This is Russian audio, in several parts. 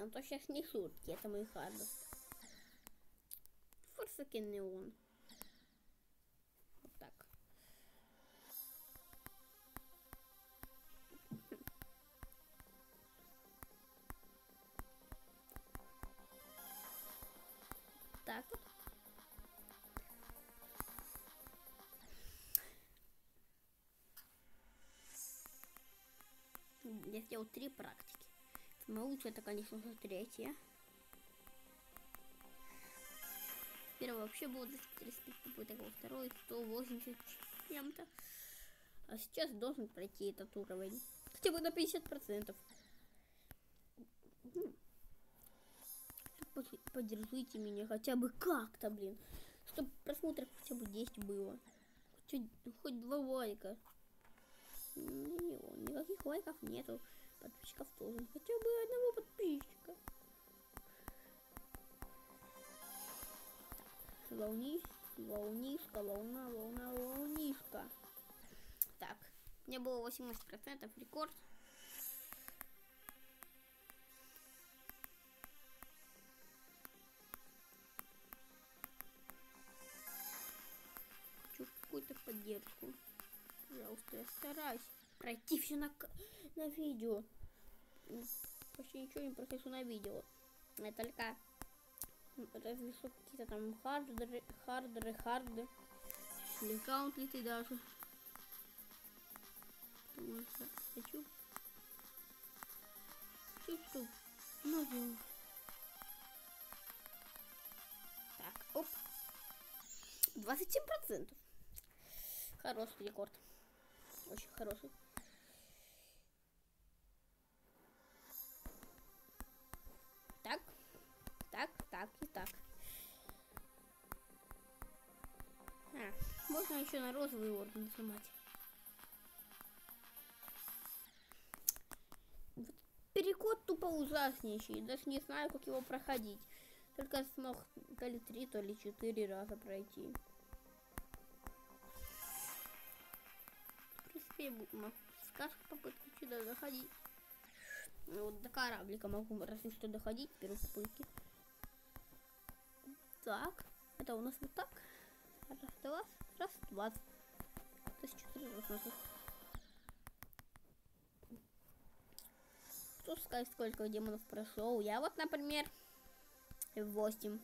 Ну то сейчас не шутки, это мой хардов. Форсакен неон. Вот так. Так вот. Я сделал 3 практики. Самое лучшее это, конечно же, 3. Первое вообще было 235 попыток, во второй 180 с чем-то. А сейчас должен пройти этот уровень. Хотя бы на 50%. Поддержите меня хотя бы как-то, блин. Чтобы просмотров хотя бы 10 было. Хоть 2 лайка. Никаких лайков нету. Подписчиков тоже. Хотя бы одного подписчика. Волнишка, волнишка. Так, у меня было 18%, рекорд. Хочу какую-то поддержку. Пожалуйста, я стараюсь пройти все на видео. Почти ничего не прохожу на видео. Я только разве что какие-то там харды. Или гаунтлиты даже. Потому что хочу. Чуть-чуть. Могу. Так, оп. 27%. Хороший рекорд. Очень хороший. Так и так. Можно еще на розовый уровень нажимать. Переход тупо ужаснейший. Даже не знаю, как его проходить. Только смог то ли 3, то ли 4 раза пройти. В принципе, я могу с каждой попытки сюда заходить. Вот до кораблика могу разве что доходить в первой попытке. Так, это у нас вот так. Раз, 20. То есть 4 раза. Кто скажет, сколько демонов прошел? Я вот, например, 8.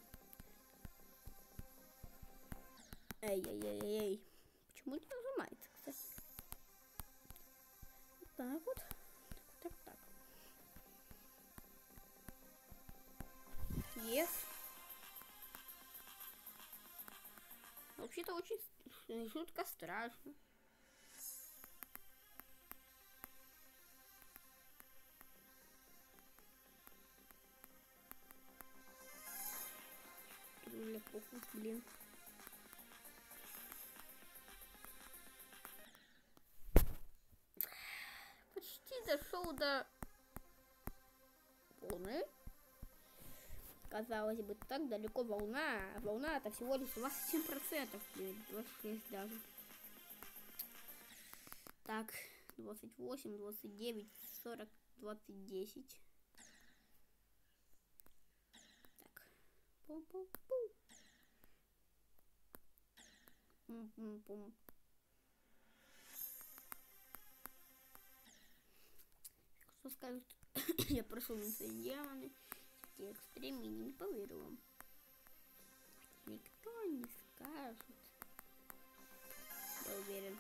Эй. Почему не нажимается, кстати? Так вот. Так. Yes. Вообще-то очень жутко страшно. Для похуй, блин. Почти дошел до волны. Казалось бы, так далеко волна. Волна это всего лишь 27%. Блин, 26 даже. Так, 28, 29, 40, 20, 10. Так. Пум-пум-пум. Пум-пум-пум. Кто скажет, я прошел на свои демоны. Те экстремы не поверю вам. Никто не скажет. Я уверен.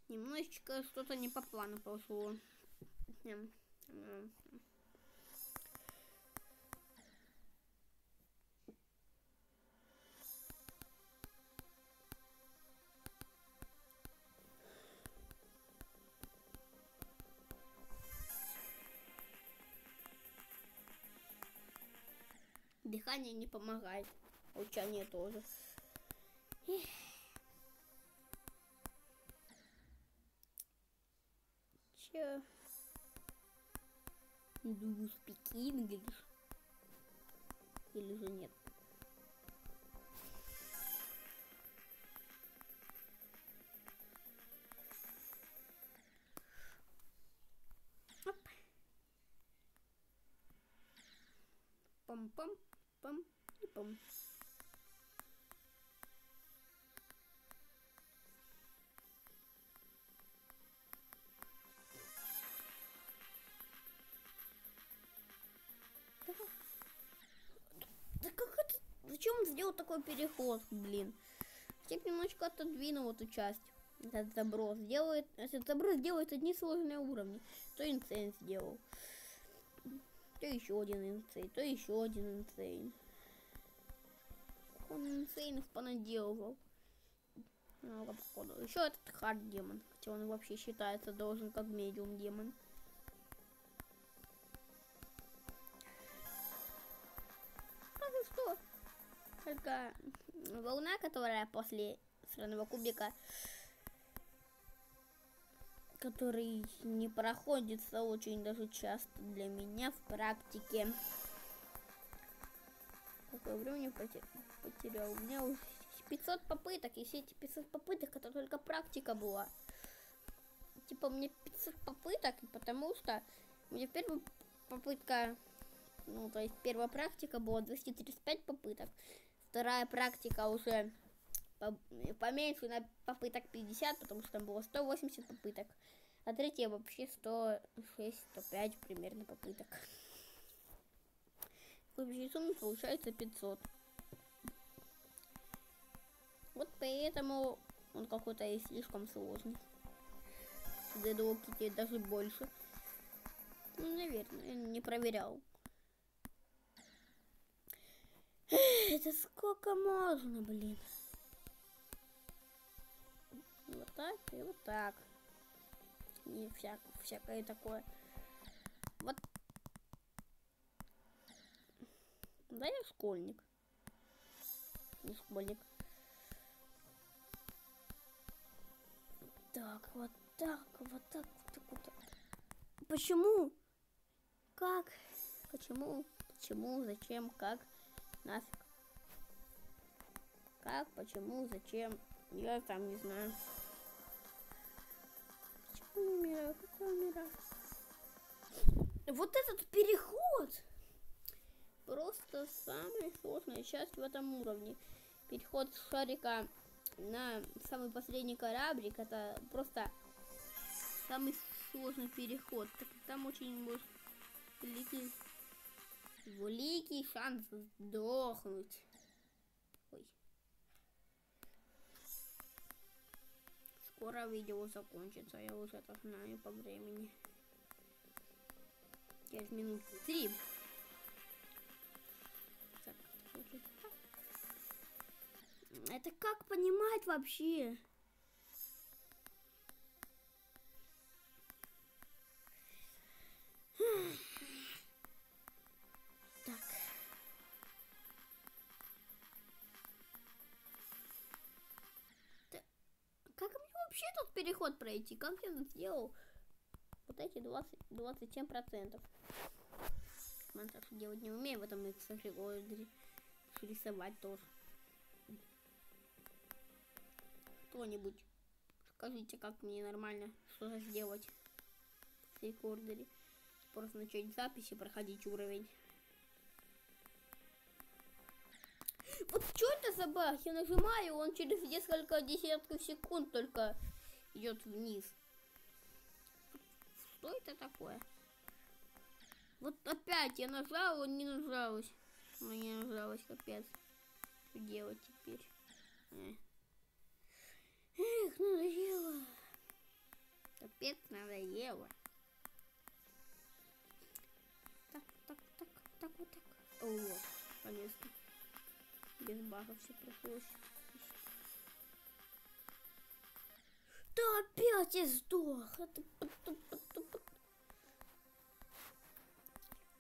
Немножечко что-то не по плану пошло. Дыхание не помогает. Молчание тоже. Че? Do you speak English? Или же нет? Оп. Пам-пам-пам и пам. Да как это? Зачем он сделал такой переход, блин? Хотя бы немножко отодвинул эту часть. Этот заброс делает одни сложные уровни. То инсейн сделал. То еще один инсейн. То еще один инсейн. Он инсейнов понаделывал. Много походу. Еще этот хард демон. Хотя он вообще считается должен как медиум демон. Разве что. Только волна, которая после сраного кубика, который не проходится очень даже часто для меня в практике. Какое время потерял? У меня уже 500 попыток, и все эти 500 попыток это только практика была. Типа мне 500 попыток, потому что у меня первая попытка, ну то есть первая практика была 235 попыток. Вторая практика уже поменьше на попыток 50, потому что там было 180 попыток. А третья вообще 106-105 примерно попыток. В общей сумме получается 500. Вот поэтому он какой-то и слишком сложный. Дедоки даже больше. Ну, наверное, я не проверял. Это сколько можно, блин? Вот так и вот так. И всякое такое. Вот. Да, я школьник. Не школьник. Так, вот так, вот так, вот так, вот так. Почему? Как? Почему? Почему? Зачем? Как? Нафиг. Как? Почему? Зачем? Я там не знаю. Почему не умираю? Как я умираю? Вот этот переход! Просто самая сложная часть в этом уровне. Переход с шарика на самый последний кораблик, это просто самый сложный переход. Там очень великий шанс сдохнуть. Ой. Скоро видео закончится, я уже это знаю по времени. Через минут 3. Это как понимать вообще? Так. Как мне вообще тут переход пройти? Как я тут сделал? Вот эти 27%. Монтаж делать не умею, в этом эксагрегоре рисовать тоже. Кто-нибудь скажите, как мне нормально что-то сделать в рекордере. Просто начать запись и проходить уровень. Вот что это за баг? Я нажимаю, он через несколько десятков секунд только идет вниз. Что это такое? Вот опять я нажала, не нажалась. Ну не нажалась, капец. Что делать теперь? Эх, надоело. Капец, надоело. Так, вот так. О, вот, конечно. Без багов все пришлось. Да опять я сдох.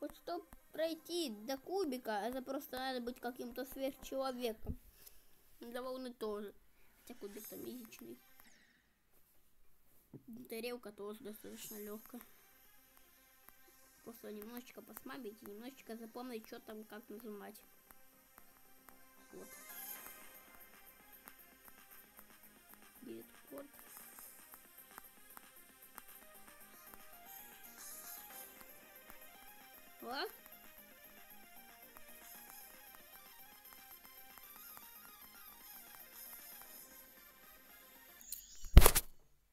Вот чтобы пройти до кубика, это просто надо быть каким-то сверхчеловеком. Для волны тоже. Хотя кубик там изичный. Тарелка тоже достаточно легкая. Просто немножечко посмабить и немножечко запомнить, что там, как нажимать. Вот. Дискорд. Вот.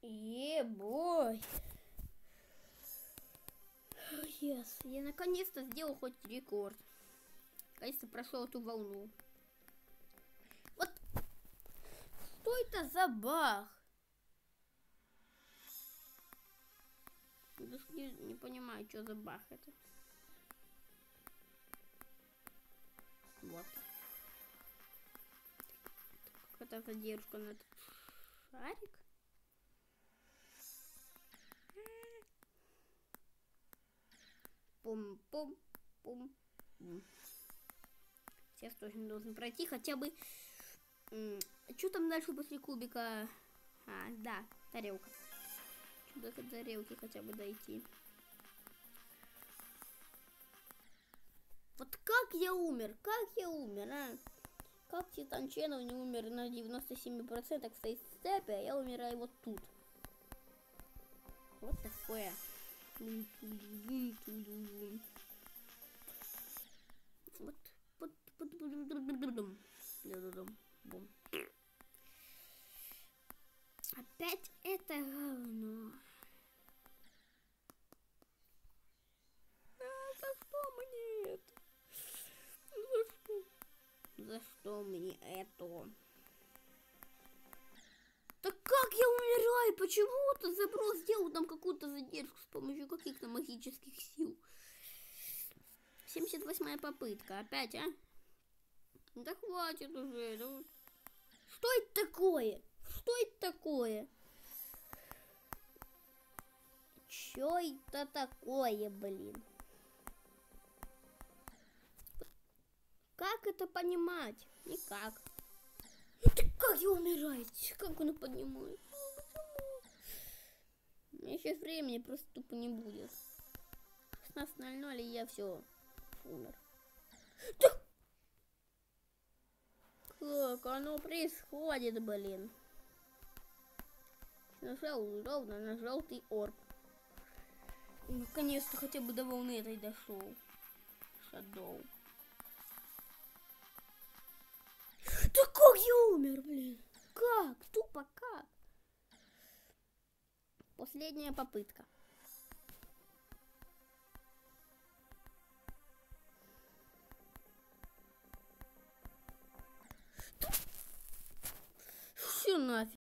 Ебой. Yes. Я наконец-то сделал хоть рекорд. Наконец-то прошел эту волну. Вот. Что это за баг? Даже не понимаю, что за баг это. Вот. Какая-то задержка на этот шарик. Пум-пум-пум. Сейчас точно должен пройти хотя бы... Что там дальше после кубика? А, да, тарелка. До тарелки хотя бы дойти. Вот как я умер? Как я умер, а? Как Титан Ченнел не умер на 97% в стейт-степе, а я умираю вот тут. Вот такое. Вот. Опять это говно. За что мне это? За что? За что мне это? Так как я умираю? Почему-то заброс сделал там какую-то задержку с помощью каких-то магических сил. 78-я попытка. Опять, а? Да хватит уже. Ну. Что это такое? Что это такое? Чё это такое, блин? Как это понимать? Никак. Это как я умираю? Как он понимает? У меня сейчас времени просто тупо не будет. 16:00 и я все умер. Да! Как оно происходит, блин? Нажал ровно на желтый орб. Наконец-то хотя бы до волны этой дошел. Шадоу. Да как я умер, блин? Как? Тупо как? Последняя попытка. Все нафиг.